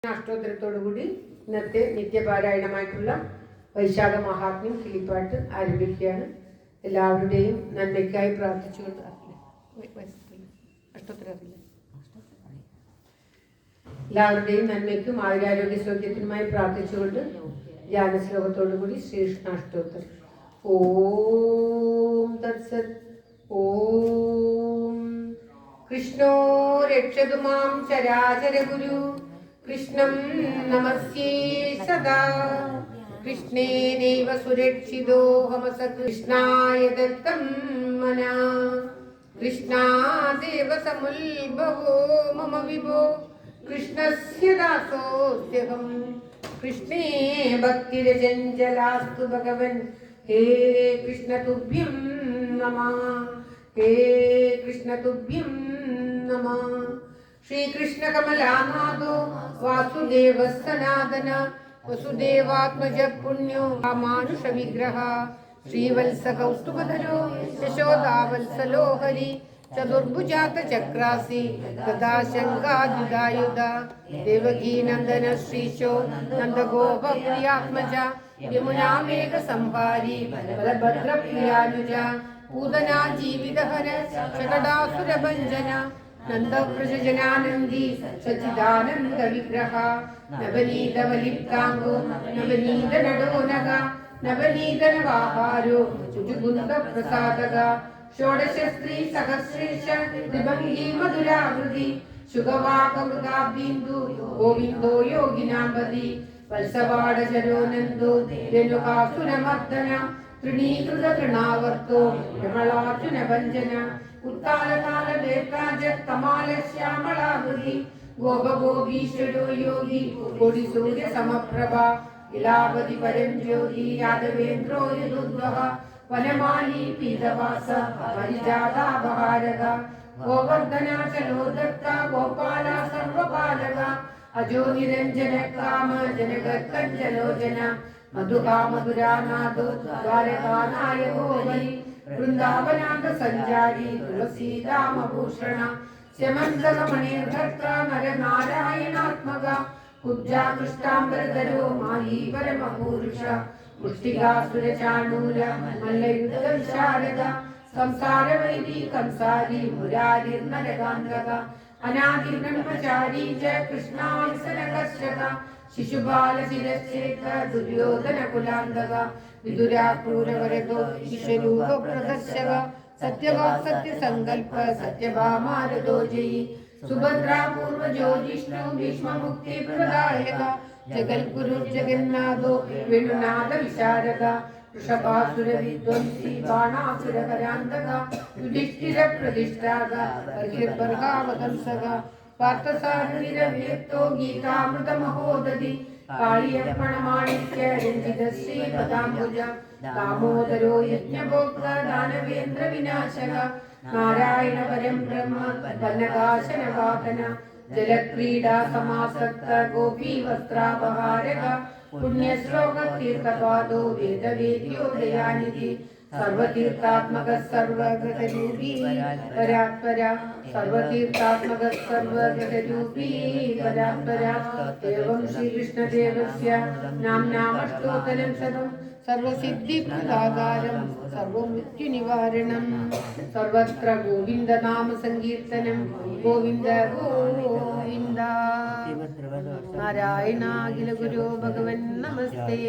അഷ്ടോത്തരത്തോടുകൂടി ഇന്നത്തെ നിത്യപാരായണമായിട്ടുള്ള വൈശാഖ മഹാത്മ്യം കിളിപ്പാട്ട് ആരംഭിക്കുകയാണ്. എല്ലാവരുടെയും നന്മയ്ക്കായി പ്രാർത്ഥിച്ചുകൊണ്ട് എല്ലാവരുടെയും നന്മയ്ക്കും ആയുരാരോഗ്യ സൗഖ്യത്തിനുമായി പ്രാർത്ഥിച്ചുകൊണ്ട് ധ്യാനശ്ലോകത്തോടുകൂടി ശ്രീകൃഷ്ണാഷ്ടോത്തരം. ഓം തത്സത്. ഓം കൃഷ്ണോ രക്ഷതു മാം ചരാചര ഗുരു കൃഷ്ണം നമസ്യേ സദാ. കൃഷ്ണേനൈവ സുരക്ഷിതോഹമസ കൃഷ്ണായ ദത്തം മനാ. കൃഷ്ണാദേവ സമുൽഭവോ മമ വിഭോ കൃഷ്ണസ്യ ദാസോസ്യഹം. കൃഷ്ണേ ഭക്തിരചഞ്ചലാസ്തു ഭഗവൻ. ഹേ കൃഷ്ണ തുഭ്യം നമഃ. ഹേ കൃഷ്ണ തുഭ്യം നമഃ. ശ്രീകൃഷ്ണ കമലാനാഥോ വാസുദേവ സനാതന വസുദേവാത്മജ പുണ്യോ മാനുഷ വിഗ്രഹ. ശ്രീവത്സ കൗസ്തുഭധരോ യശോദാവത്സലോ ഹരി. ചതുർഭുജാത ചക്രാസി തഥാ ശങ്കാദ്യുധായുധ. ദേവകീ നന്ദന ശ്രീശോ നന്ദഗോപ പ്രിയാത്മജ. യമുനാമേഘ സംഭാരി ബലഭദ്ര പ്രിയാനുജ. പൂതനാ ജീവിതഹര ശകടാസുര ഭഞ്ജന. നന്ദവ്രജനാനന്ദി സച്ചിദാനന്ദ വിഗ്രഹ. നവനീത വലിപ്താംഗോ നവനീത നടോനക. നവനീത നവാഹാരോ ചുജുകുന്ദ പ്രസാദക. ഷോഡശ സ്ത്രീ സഹസ്രേഷ ത്രിഭംഗി മധുരാകൃതി. ശുഗവാകമൃഗാബിന്ദു ഗോവിന്ദോ യോഗിനാംബതി. വത്സവാടചരോ നന്ദോ ധനുകാസുരമർദ്ദന. തൃണീകൃത തൃണാവർത്തോ രമളാർജുന ഭഞ്ജന. ഉത്താലകാലശ്യാമളാകൃതി. ഗോപഗോപീശ്വരോ യോഗി കോടി സൂര്യ സമപ്രഭ. ഇലാപതി പരം ജ്യോതി യാദവേന്ദ്രോ യദുദ്വഹ. വനമാലി പീതവാസ പരിജാതാപഹാരക. ഗോവർദ്ധനാചലോ ദത്ത ഗോപാല സർവപാലക. അജോ നിരഞ്ജന കാമ ജനകർക്കഞ്ജലോചന. മധുകാമധുരാനാഥോ ദ്വാരകാനായകോ ഹരി. വൃന്ദാവനാഥ സഞ്ചാരി തുളസീതാമഭൂഷണ. സ്യമന്തകമണിർഭർത്ര നരനാരായണാത്മക. കുബ്ജാകൃഷ്ടാംബരധരോ മാഹീ പരമപൂരുഷ. മുഷ്ടികാസുരചാണൂര മല്ലയുദ്ധ വിശാരദ. സംസാരവൈരി കംസാരി മുരാരിർനരകാന്തക. അനാദിബ്രഹ്മചാരി ച കൃഷ്ണാത്സരകർഷക. ശിശുബാലശിരശ്ചേത ദുര്യോധന കുലാന്തക. വിദുരാക്രൂരവരതോ വിശ്വരൂപ പ്രദർശക. സത്യവാക് സത്യസങ്കൽപ്പ സത്യഭാമാരതോ ജയി. സുഭദ്രാ പൂർവജോ ജിഷ്ണു ഭീഷ്മമുക്തി പ്രദായക. ജഗൽഗുരു ജഗന്നാഥോ വേണുനാഥ വിശാരദ. വൃഷഭാസുര വിധ്വംസി ബാണാസുരകരാന്തക. യുധിഷ്ഠിര പ്രതിഷ്ഠാക ബർഹിർബർഹാവതംസക. പാർത്ഥസാരഥിരവ്യക്തോ ഗീതാമൃത മഹോദധി. കാളിയർപ്പണമാണിക്യ രഞ്ജിത ശ്രീപദാംബുജ. ദാമോദരോ യജ്ഞഭോക്ത ദാനവേന്ദ്ര വിനാശക. നാരായണ പരം ബ്രഹ്മ വന്നകാശന വാഹന. ജലക്രീഡാ സമാസക്ത ഗോപീ വസ്ത്രാപഹാരക. പുണ്യശ്ലോക തീർത്ഥപാദോ വേദവേദ്യോ ദയാനിധി. സർവതീർത്ഥാത്മക സർവഗ്രഹരൂപീ പരാത്പര. സർവതീർത്ഥാത്മക സർവഗ്രഹരൂപീ പരാത്പര. ഏവം ശ്രീകൃഷ്ണദേവസ്യ നാംനാമഷ്ടോത്തരം ശതം. സർവസിദ്ധിപ്രദാകാരം സർവമൃത്യുനിവാരണം. സർവത്ര ഗോവിന്ദ നാമ സങ്കീർത്തനം. ഗോവിന്ദ ഗോവിന്ദ. നാരായണാഖില ഗുരോ ഭഗവൻ നമസ്തേ.